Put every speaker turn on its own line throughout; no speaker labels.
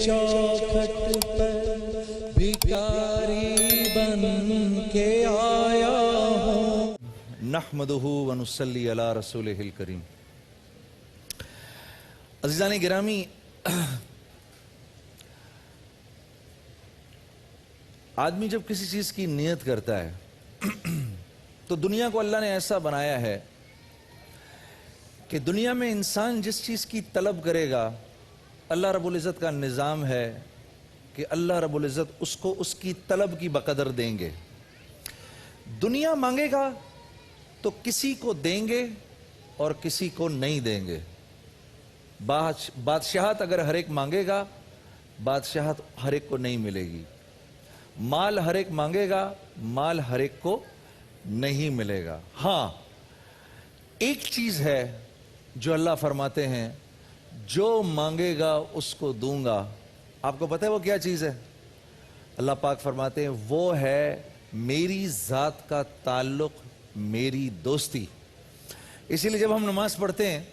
चौखट पर भिखारी बन के आया हूँ।
नहमदुहु व नुसल्ली अला रसूलिहिल करीम। अज़ीज़ान गिरामी, आदमी जब किसी चीज़ की नियत करता है तो दुनिया को अल्लाह ने ऐसा बनाया है कि दुनिया में इंसान जिस चीज़ की तलब करेगा, अल्लाह रब्बुल इज़्ज़त का निज़ाम है कि अल्लाह रब्बुल इज़्ज़त उसको उसकी तलब की बकदर देंगे। दुनिया मांगेगा तो किसी को देंगे और किसी को नहीं देंगे। बादशाहत अगर हर एक मांगेगा, बादशाहत हर एक को नहीं मिलेगी। माल हर एक मांगेगा, माल हर एक को नहीं मिलेगा। हाँ, एक चीज है जो अल्लाह फरमाते हैं, जो मांगेगा उसको दूंगा। आपको पता है वो क्या चीज है? अल्लाह पाक फरमाते हैं वो है मेरी जात का ताल्लुक, मेरी दोस्ती। इसीलिए जब हम नमाज पढ़ते हैं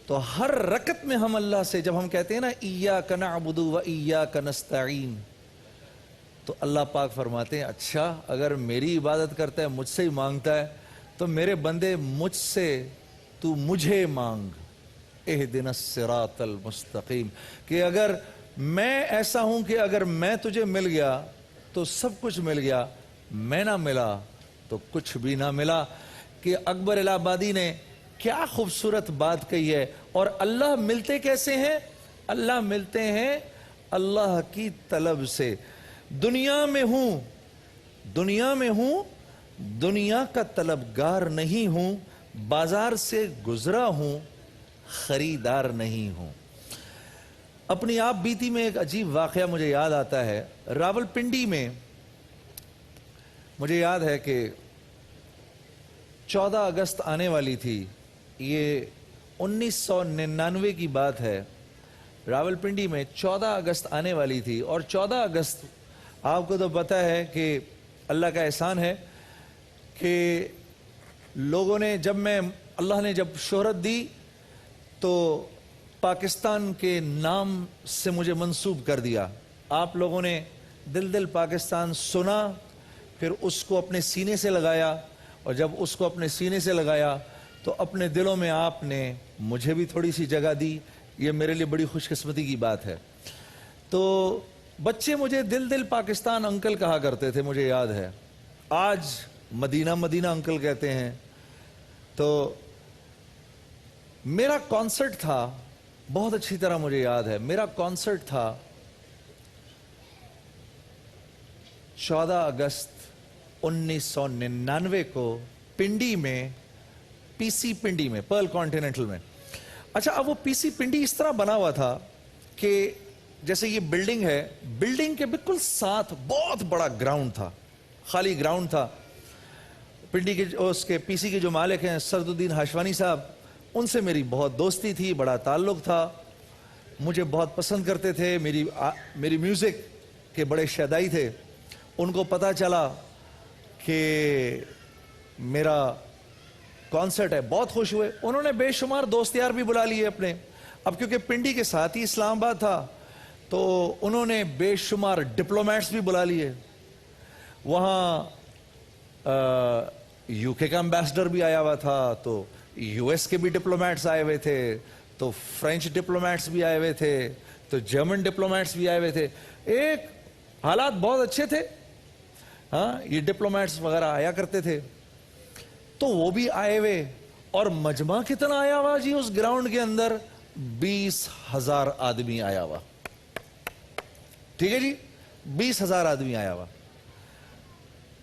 तो हर रकत में हम अल्लाह से, जब हम कहते हैं ना इय्याका नअबुदु व इय्याका नस्तईन, तो अल्लाह पाक फरमाते हैं अच्छा, अगर मेरी इबादत करता है, मुझसे ही मांगता है, तो मेरे बंदे मुझसे तू मुझे मांग। इहदिनस सिरातल मुस्तकीम, कि अगर मैं ऐसा हूं कि अगर मैं तुझे मिल गया तो सब कुछ मिल गया, मैं ना मिला तो कुछ भी ना मिला। कि अकबर इलाहाबादी ने क्या खूबसूरत बात कही है। और अल्लाह मिलते कैसे हैं? अल्लाह मिलते हैं अल्लाह की तलब से। दुनिया में हूं, दुनिया में हूं, दुनिया का तलबगार नहीं हूं, बाजार से गुजरा हूं, खरीदार नहीं हूं। अपनी आप बीती में एक अजीब वाकया मुझे याद आता है। रावलपिंडी में मुझे याद है कि 14 अगस्त आने वाली थी। ये 1999 की बात है। रावलपिंडी में 14 अगस्त आने वाली थी। और 14 अगस्त आपको तो पता है कि अल्लाह का एहसान है कि लोगों ने, अल्लाह ने जब शोहरत दी तो पाकिस्तान के नाम से मुझे मंसूब कर दिया। आप लोगों ने दिल दिल पाकिस्तान सुना, फिर उसको अपने सीने से लगाया, और जब उसको अपने सीने से लगाया तो अपने दिलों में आपने मुझे भी थोड़ी सी जगह दी। ये मेरे लिए बड़ी खुशकिस्मती की बात है। तो बच्चे मुझे दिल दिल पाकिस्तान अंकल कहा करते थे, मुझे याद है। आज मदीना मदीना अंकल कहते हैं। तो मेरा कॉन्सर्ट था, बहुत अच्छी तरह मुझे याद है। मेरा कॉन्सर्ट था 14 अगस्त 1999 को पिंडी में, पीसी पिंडी में, पर्ल कॉन्टिनेंटल में। अच्छा, अब वो पीसी पिंडी इस तरह बना हुआ था कि जैसे ये बिल्डिंग है, बिल्डिंग के बिल्कुल साथ बहुत बड़ा ग्राउंड था, खाली ग्राउंड था। पिंडी के उसके पीसी के जो मालिक हैं सरदुद्दीन हाशवानी साहब, उनसे मेरी बहुत दोस्ती थी, बड़ा ताल्लुक था, मुझे बहुत पसंद करते थे, मेरी म्यूजिक के बड़े शैदाई थे। उनको पता चला कि मेरा कॉन्सर्ट है, बहुत खुश हुए। उन्होंने बेशुमार दोस्त यार भी बुला लिए अपने। अब क्योंकि पिंडी के साथ ही इस्लामाबाद था तो उन्होंने बेशुमार डिप्लोमेट्स भी बुला लिए। वहाँ यूके का एम्बेसडर भी आया हुआ था, तो यूएस के भी डिप्लोमेट्स आए हुए थे, तो फ्रेंच डिप्लोमेट्स भी आए हुए थे, तो जर्मन डिप्लोमेट्स भी आए हुए थे। एक हालात बहुत अच्छे थे। हाँ, ये डिप्लोमेट्स वगैरह आया करते थे, तो वो भी आए हुए। और मजमा कितना आया हुआ जी उस ग्राउंड के अंदर? 20,000 आदमी आया हुआ। ठीक है जी, 20,000 आदमी आया हुआ।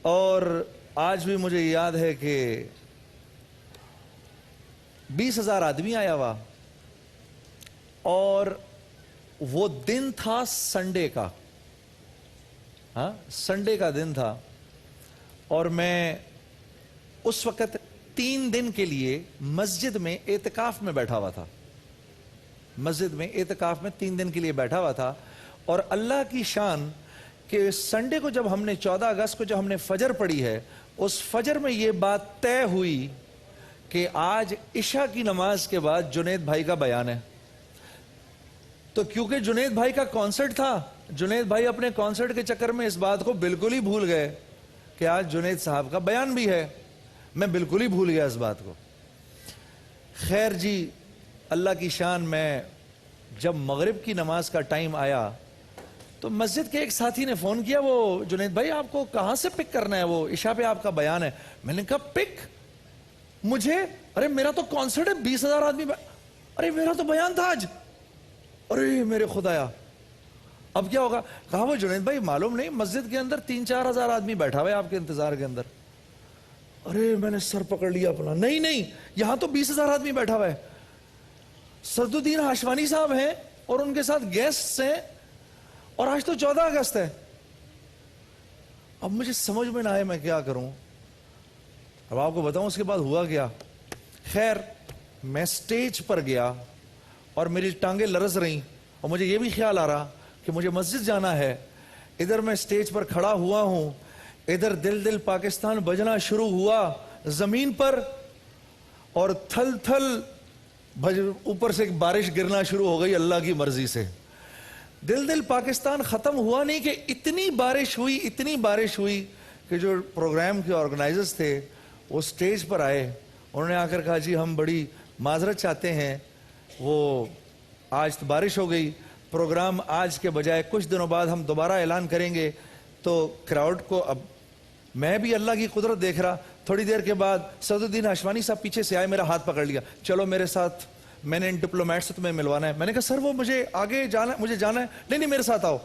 और आज भी मुझे याद है कि 20,000 आदमी आया हुआ। और वो दिन था संडे का। हाँ, संडे का दिन था। और मैं उस वक्त 3 दिन के लिए मस्जिद में एतकाफ में बैठा हुआ था। मस्जिद में एतकाफ में 3 दिन के लिए बैठा हुआ था। और अल्लाह की शान कि संडे को जब हमने 14 अगस्त को जब हमने फजर पढ़ी है, उस फजर में ये बात तय हुई कि आज इशा की नमाज के बाद जुनैद भाई का बयान है। تو کیونکہ جنید بھائی کا کانسرٹ تھا، جنید بھائی اپنے کانسرٹ کے چکر میں اس بات کو بالکل ہی بھول گئے کہ آج جنید صاحب کا بیان بھی ہے. میں بالکل ہی بھول گیا اس بات کو. خیر جی، اللہ کی شان، میں جب مغرب کی نماز کا ٹائم آیا تو مسجد کے ایک ساتھی نے فون کیا، وہ جنید بھائی آپ کو کہاں سے پک کرنا ہے، وہ عشاء پہ آپ کا بیان ہے. میں نے کہا پک مجھے؟ ارے میرا تو کانسرٹ ہے، 20,000 آدمی ارے میرا تو بیان تھا آج. ارے میرے خدایا اب کیا ہوگا؟ کہا وہ جنید بھائی معلوم نہیں، مسجد کے اندر 3-4 ہزار آدمی بیٹھا ہوا ہے آپ کے انتظار کے اندر. ارے میں نے سر پکڑ لیا اپنا، نہیں یہاں تو 20,000 آدمی بیٹھا ہوا ہے. سرد الدین ہاشوانی صاحب ہیں اور ان کے ساتھ گیسٹس ہیں، اور آج تو 14 اگست ہے. اب مجھے سمجھ میں نہ آئے میں کیا کروں. اب آپ کو بتاؤں اس کے بعد ہوا کیا. خیر میں سٹیج پر گیا اور میری ٹانگیں لرز رہیں اور مجھے یہ بھی خیال آ رہا کہ مجھے مسجد جانا ہے. ادھر میں سٹیج پر کھڑا ہوا ہوں، ادھر دل دل پاکستان بجنا شروع ہوا زمین پر، اور تھل تھل اوپر سے بارش گرنا شروع ہو گئی اللہ کی مرضی سے. دل دل پاکستان ختم ہوا نہیں کہ اتنی بارش ہوئی کہ جو پروگرام کے آرگنائزرز تھے وہ سٹیج پر آئے. انہوں نے آ کر کہا جی ہم بڑی معذرت چاہتے ہیں، وہ آج تو بارش ہو گئی، پروگرام آج کے بجائے کچھ دنوں بعد ہم دوبارہ اعلان کریں گے. تو کراؤڈ کو، اب میں بھی اللہ کی قدرت دیکھ رہا. تھوڑی دیر کے بعد سرد الدین ہاشوانی صاحب پیچھے سے آئے، میرا ہاتھ پکڑ لیا، چلو میرے ساتھ، میں نے ان ڈپلومیٹ سے تمہیں ملوانا ہے. میں نے کہا سر وہ مجھے آگے جانا ہے، مجھے جانا ہے. نہیں میرے ساتھ آؤ.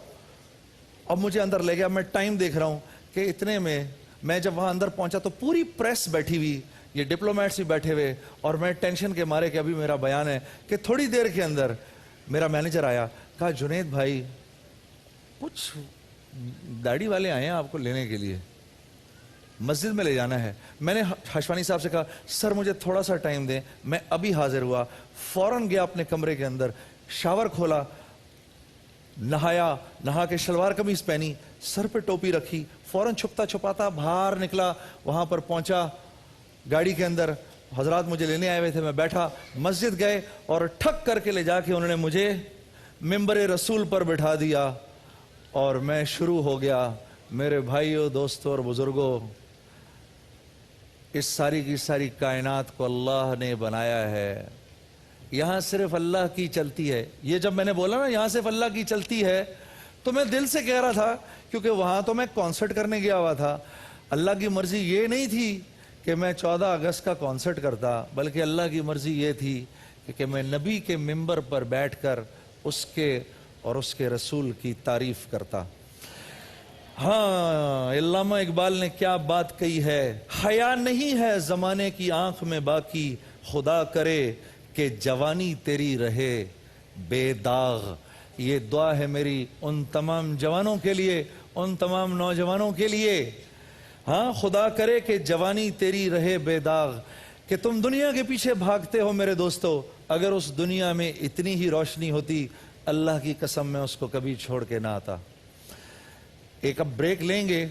اب مجھے اندر لے گیا. میں ٹائم دیکھ رہا ہوں کہ اتنے میں جب وہاں اندر پہنچا تو پوری پریس بیٹھی ہوئی، یہ ڈپلومیٹس بھی بیٹھے ہوئے، اور میں ٹینشن کے مارے کہ ابھی میرا بیان ہے کہ تھوڑی دیر کے اندر میرا مینیجر آیا. کہا جنید بھائی کچھ داڑھی والے آئے ہیں آپ کو لینے کے لیے، مسجد میں لے جانا ہے. میں نے ہاشوانی صاحب سے کہا سر مجھے تھوڑا سا ٹائم دیں، میں ابھی حاضر ہوا. فوراً گیا اپنے کمرے کے اندر، شاور کھولا، نہایا، نہا کے شلوار قمیض پہنی، سر پہ ٹوپی رکھی، فوراً چھپتا چھپاتا باہر نکلا. وہاں پر پہنچا گاڑی کے اندر، حضرات مجھے لینے آئے ہوئے تھے، میں بیٹھا. مسجد گئے اور ٹھک کر کے لے جا کے انہوں نے مجھے ممبر رسول پر بٹھا دیا اور میں شروع ہو گیا. میرے بھائیوں، دوستوں اور بزرگوں، اس ساری کی ساری کائنات کو اللہ نے بنایا ہے. یہاں صرف اللہ کی چلتی ہے. یہ جب میں نے بولا نا یہاں صرف اللہ کی چلتی ہے، تو میں دل سے کہہ رہا تھا، کیونکہ وہاں تو میں کانسرٹ کرنے گیا ہوا تھا. اللہ کی مرضی یہ نہیں تھی کہ میں 14 اگست کا کانسرٹ کرتا، بلکہ اللہ کی مرضی یہ تھی کہ میں نبی کے ممبر پر بیٹھ کر اس کے اور اس کے رسول کی تعریف کرتا. ہاں، علامہ اقبال نے کیا بات کہی ہے، حیا نہیں ہے زمانے کی آنکھ میں باقی، خدا کرے کہ جوانی تیری رہے بے داغ. یہ دعا ہے میری ان تمام جوانوں کے لیے، ان تمام نوجوانوں کے لیے. ہاں، خدا کرے کہ جوانی تیری رہے بے داغ. کہ تم دنیا کے پیچھے بھاگتے ہو میرے دوستو، اگر اس دنیا میں اتنی ہی روشنی ہوتی، اللہ کی قسم میں اس کو کبھی چھوڑ کے نہ آتا. ایک اب بریک لیں گے.